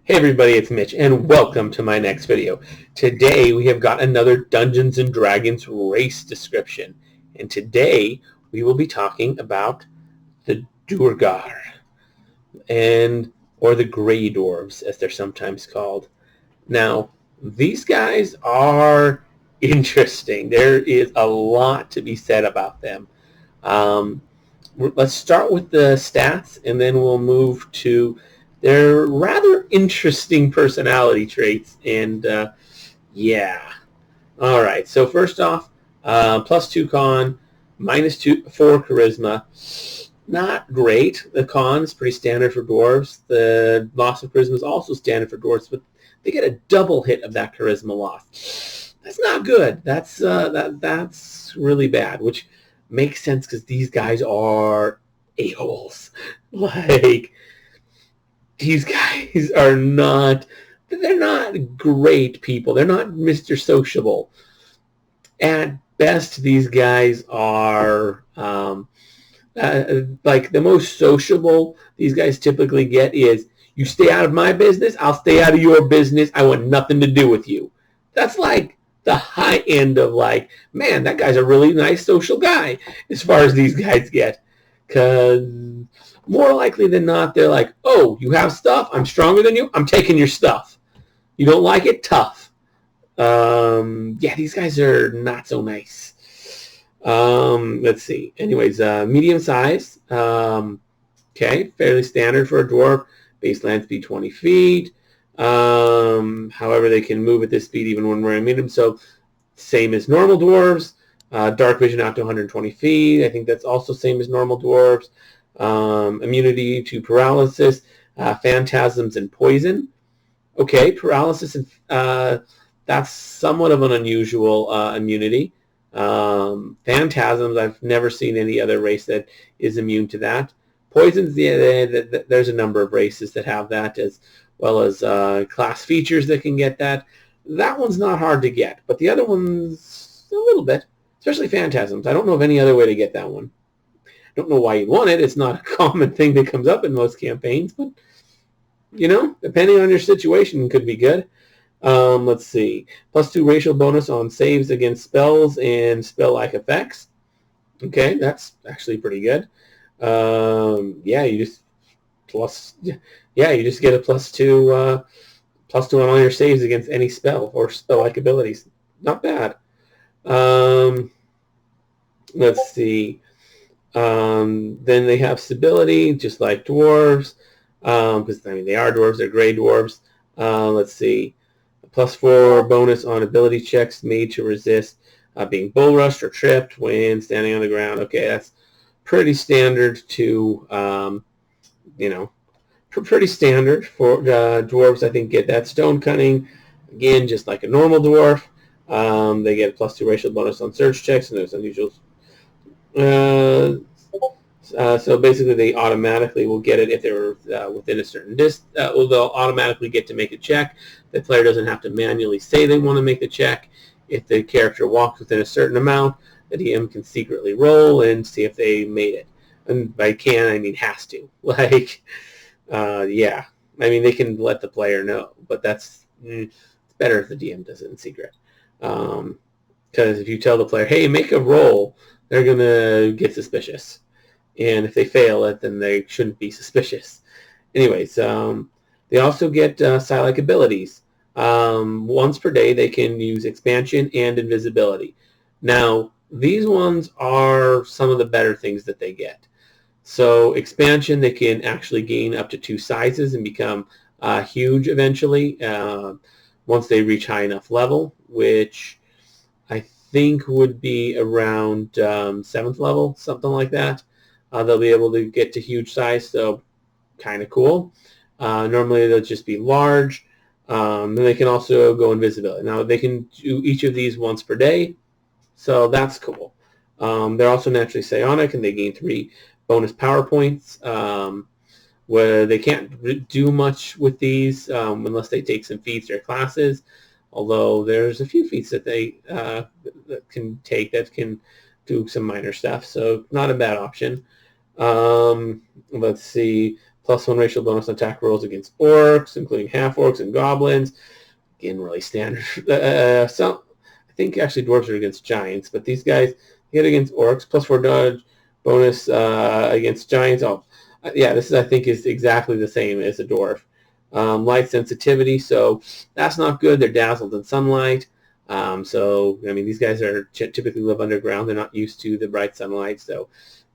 Hey everybody, it's Mitch, and welcome to my next video. Today we have got another Dungeons & Dragons race description, and today we will be talking about the Duergar, or the Grey Dwarves, as they're sometimes called. Now, these guys are interesting. There is a lot to be said about them. Um, let's start with the stats, and then we'll move to their rather interesting personality traits. And yeah, all right. So first off, +2 con, -4 charisma. Not great. The con is pretty standard for dwarves. The loss of charisma is also standard for dwarves, but they get a double hit of that charisma loss. That's not good. That's really bad, which makes sense because these guys are a-holes. Like, these guys are not, they're not great people. They're not Mr. Sociable. At best, these guys are like the most sociable these guys typically get is, you stay out of my business, I'll stay out of your business, I want nothing to do with you. That's like the high end of like, man, that guy's a really nice social guy as far as these guys get. Because more likely than not, they're like, oh, you have stuff, I'm stronger than you, I'm taking your stuff. You don't like it? Tough. Yeah, these guys are not so nice. Let's see. Anyways, medium size. Okay, fairly standard for a dwarf. Baseline speed 20 feet. However, they can move at this speed even when wearing medium. So same as normal dwarves. Dark vision out to 120 feet. I think that's also same as normal dwarves. Immunity to paralysis, phantasms, and poison. Okay, paralysis and that's somewhat of an unusual immunity. Phantasms, I've never seen any other race that is immune to that. Poisons, there's a number of races that have that, as well as class features that can get that. That one's not hard to get, but the other one's a little bit, especially phantasms. I don't know of any other way to get that one. I don't know why you want it. It's not a common thing that comes up in most campaigns, but, you know, depending on your situation, it could be good. Let's see. +2 racial bonus on saves against spells and spell-like effects. Okay, that's actually pretty good. Yeah, you just get a +2 on all your saves against any spell or spell-like abilities. Not bad. Let's see. Then they have stability, just like dwarves, because I mean they are dwarves. They're gray dwarves. Let's see. +4 bonus on ability checks made to resist being bull rushed or tripped when standing on the ground. Okay, that's pretty standard to, you know, pretty standard for dwarves. I think get that. Stone cunning, again, just like a normal dwarf. They get a +2 racial bonus on search checks, and there's unusual. So basically, they automatically will get it if they're within a certain distance. They'll automatically get to make a check. The player doesn't have to manually say they want to make the check. If the character walks within a certain amount, the DM can secretly roll and see if they made it. And by can, I mean has to. Like, yeah. I mean, they can let the player know, but it's better if the DM does it in secret. Because if you tell the player, hey, make a roll, they're going to get suspicious. And if they fail it, then they shouldn't be suspicious. Anyways, they also get Psylocke Abilities. Once per day, they can use Expansion and Invisibility. Now, these ones are some of the better things that they get. So Expansion, they can actually gain up to 2 sizes and become huge eventually once they reach high enough level, which I think would be around 7th level, something like that. They'll be able to get to huge size, so kind of cool. Normally they'll just be large. And they can also go invisibility. Now they can do each of these once per day, so that's cool. They're also naturally psionic, and they gain 3 bonus power points. Where they can't do much with these unless they take some feats or classes. Although there's a few feats that they that can take that can do some minor stuff, so not a bad option. Let's see. +1 racial bonus on attack rolls against orcs, including half-orcs and goblins. Again, really standard. I think actually dwarves are against giants, but these guys hit against orcs, +4 dodge bonus against giants. Oh, yeah, this I think is exactly the same as a dwarf. Light sensitivity, so that's not good. They're dazzled in sunlight. So, I mean, these guys are typically live underground. They're not used to the bright sunlight, so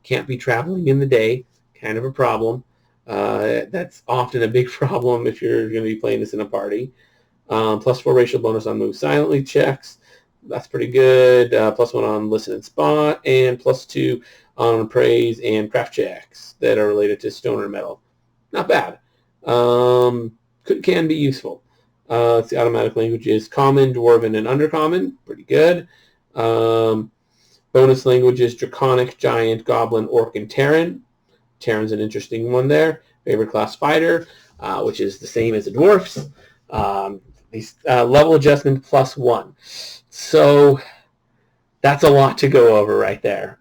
can't be traveling in the day. Kind of a problem. That's often a big problem if you're going to be playing this in a party. +4 racial bonus on move silently checks. That's pretty good. +1 on listen and spot, and +2 on praise and craft checks that are related to stone or metal. Not bad. Can be useful. It's the automatic languages common, dwarven, and undercommon. Pretty good. Bonus languages draconic, giant, goblin, orc, and Terran. Terran's an interesting one there. Favorite class fighter, which is the same as the dwarfs. Level adjustment +1. So that's a lot to go over right there.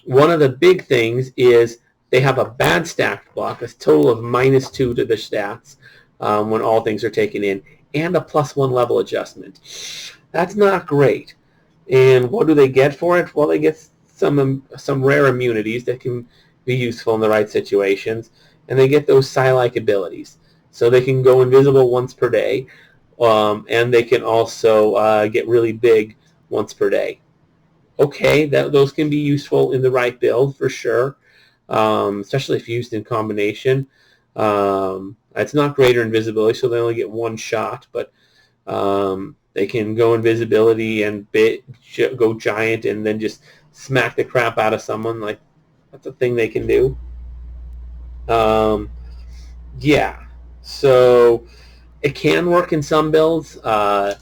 One of the big things is they have a bad stacked block, a total of -2 to the stats when all things are taken in, and a +1 level adjustment. That's not great. And what do they get for it? Well, they get some rare immunities that can be useful in the right situations, and they get those Psylocke abilities. So they can go invisible once per day, and they can also get really big once per day. Okay, those can be useful in the right build for sure, especially if used in combination. It's not greater invisibility, so they only get one shot, but they can go invisibility and go giant and then just smack the crap out of someone. Like, that's a thing they can do. Yeah, so it can work in some builds. It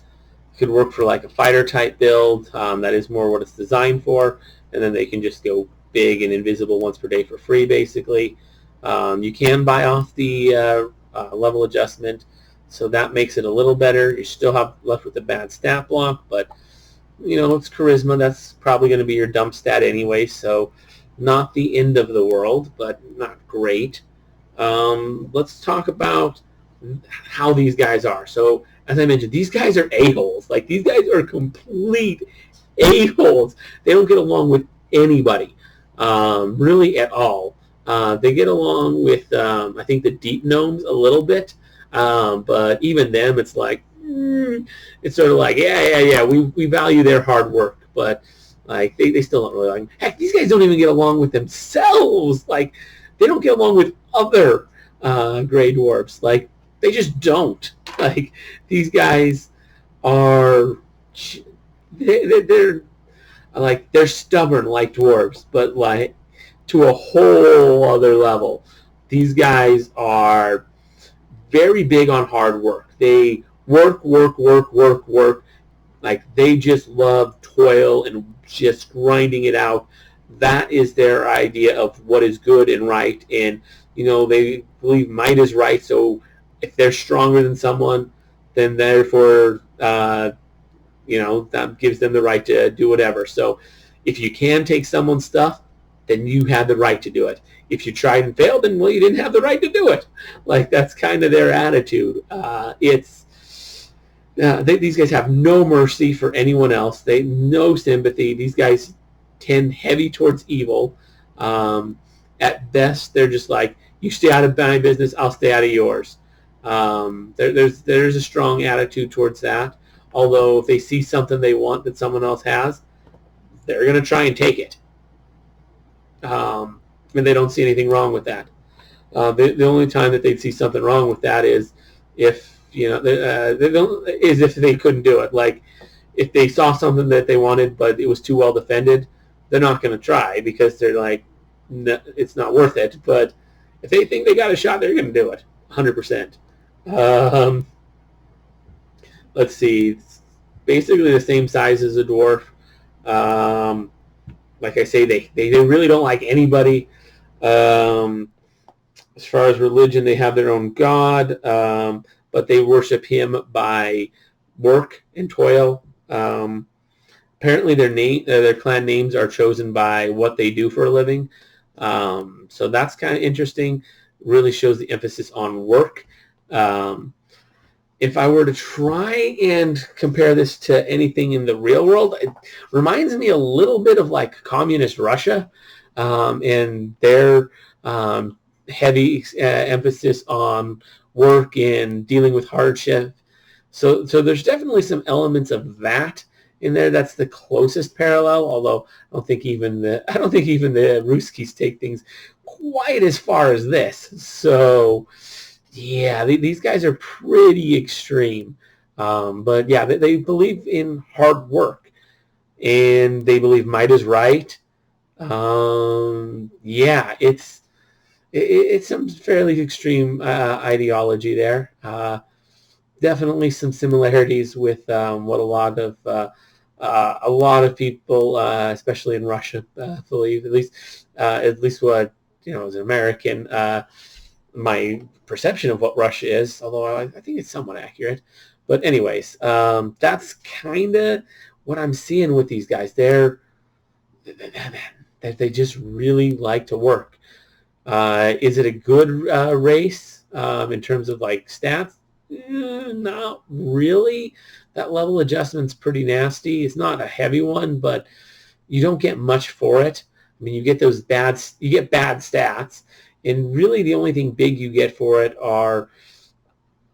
could work for like a fighter type build. That is more what it's designed for, and then they can just go big and invisible once per day for free, basically. You can buy off the level adjustment, so that makes it a little better. You still have left with the bad stat block, but it's charisma. That's probably going to be your dump stat anyway, so not the end of the world, but not great. Let's talk about how these guys are. So, as I mentioned, these guys are a-holes. Like, these guys are complete a-holes. They don't get along with anybody, really at all. They get along with, I think, the deep gnomes a little bit, but even them, it's like, it's sort of like, yeah, we value their hard work, but like they still don't really like them. Heck, these guys don't even get along with themselves. Like, they don't get along with other gray dwarfs. Like, they just don't. Like, these guys are, they're stubborn like dwarves, but like to a whole other level. These guys are very big on hard work. They work. Like, they just love toil and just grinding it out. That is their idea of what is good and right. And, they believe might is right. So if they're stronger than someone, then therefore, that gives them the right to do whatever. So if you can take someone's stuff, then you have the right to do it. If you tried and failed, then, well, you didn't have the right to do it. Like, that's kind of their attitude. These guys have no mercy for anyone else. They no sympathy. These guys tend heavy towards evil. At best, they're just like, you stay out of my business, I'll stay out of yours. There's a strong attitude towards that. Although if they see something they want that someone else has, they're going to try and take it. And they don't see anything wrong with that. The only time that they'd see something wrong with that is if if they couldn't do it. Like, if they saw something that they wanted but it was too well defended, they're not going to try because they're like, no, it's not worth it. But if they think they got a shot, they're going to do it 100%. Let's see. It's basically the same size as a dwarf. Like I say, they really don't like anybody. As far as religion, they have their own god, but they worship him by work and toil. Apparently, their clan names are chosen by what they do for a living. So that's kind of interesting. really shows the emphasis on work. If I were to try and compare this to anything in the real world, it reminds me a little bit of like communist Russia, and their heavy emphasis on work and dealing with hardship. So there's definitely some elements of that in there. That's the closest parallel. Although I don't think even the Ruskies take things quite as far as this. So yeah, these guys are pretty extreme. But yeah, they believe in hard work, and they believe might is right. Yeah, it's some fairly extreme ideology there. Definitely some similarities with what a lot of people, especially in Russia, believe. At least what as an American, my perception of what Russia is. Although I think it's somewhat accurate. But anyways, that's kind of what I'm seeing with these guys. They just really like to work. Is it a good race in terms of like stats? Not really. That level adjustment's pretty nasty. It's not a heavy one, but you don't get much for it. I mean, you get bad stats, and really the only thing big you get for it are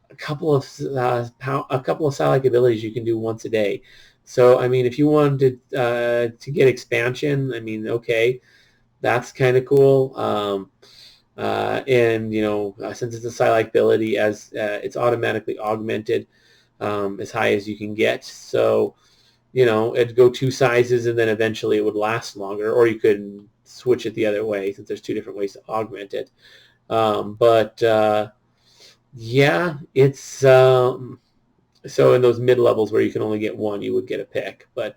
a couple of Psylocke abilities you can do once a day. So, I mean, if you wanted to get expansion, I mean, okay, that's kind of cool. And since it's a Psylocke ability, as it's automatically augmented as high as you can get. So, it'd go 2 sizes, and then eventually it would last longer. Or you could switch it the other way, since there's 2 different ways to augment it. Yeah, it's so in those mid levels where you can only get 1, you would get a pick. But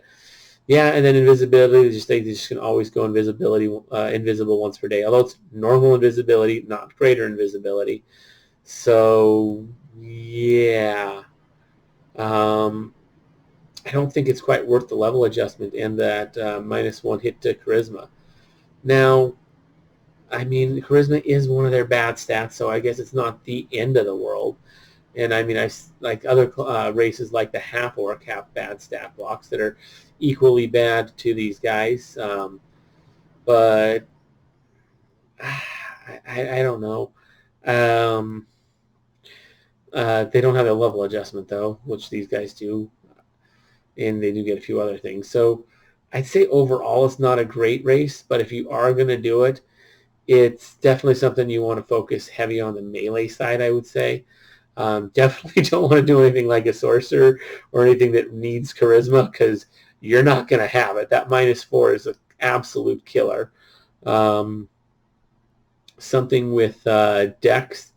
yeah, and then invisibility, they just can always go invisible once per day. Although it's normal invisibility, not greater invisibility. So yeah, I don't think it's quite worth the level adjustment and that -1 hit to charisma. Now, I mean, charisma is one of their bad stats, so I guess it's not the end of the world. And I mean, I like other races like the half orc have bad stat blocks that are equally bad to these guys. But I don't know. They don't have a level adjustment though, which these guys do, and they do get a few other things. So I'd say overall it's not a great race, but if you are going to do it, it's definitely something you want to focus heavy on the melee side, I would say. Definitely don't want to do anything like a sorcerer or anything that needs charisma, because you're not going to have it. That -4 is an absolute killer. Something with dex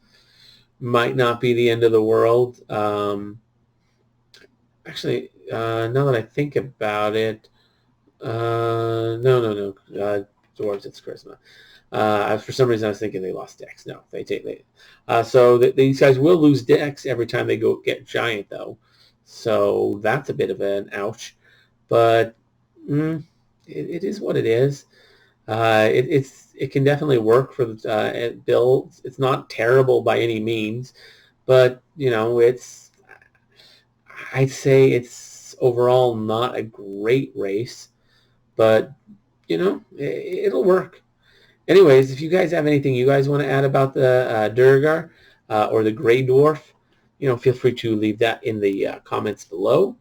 might not be the end of the world. Actually, now that I think about it, no. Dwarves, it's charisma. For some reason, I was thinking they lost dex. No, they take it. So these guys will lose dex every time they go get giant, though. So that's a bit of an ouch. But it is what it is. It can definitely work for builds. It's not terrible by any means, but I'd say it's overall not a great race, but it'll work. Anyways, if you guys have anything you guys want to add about the Duergar or the Grey Dwarf, feel free to leave that in the comments below.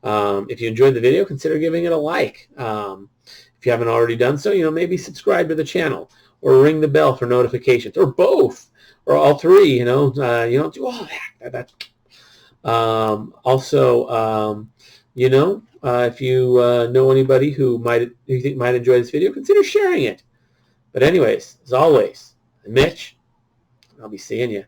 If you enjoyed the video, consider giving it a like. If you haven't already done so, maybe subscribe to the channel or ring the bell for notifications, or both, or all 3. You don't do all that. Also, if you know anybody who you think might enjoy this video, consider sharing it. But anyways, as always, I'm Mitch. I'll be seeing you.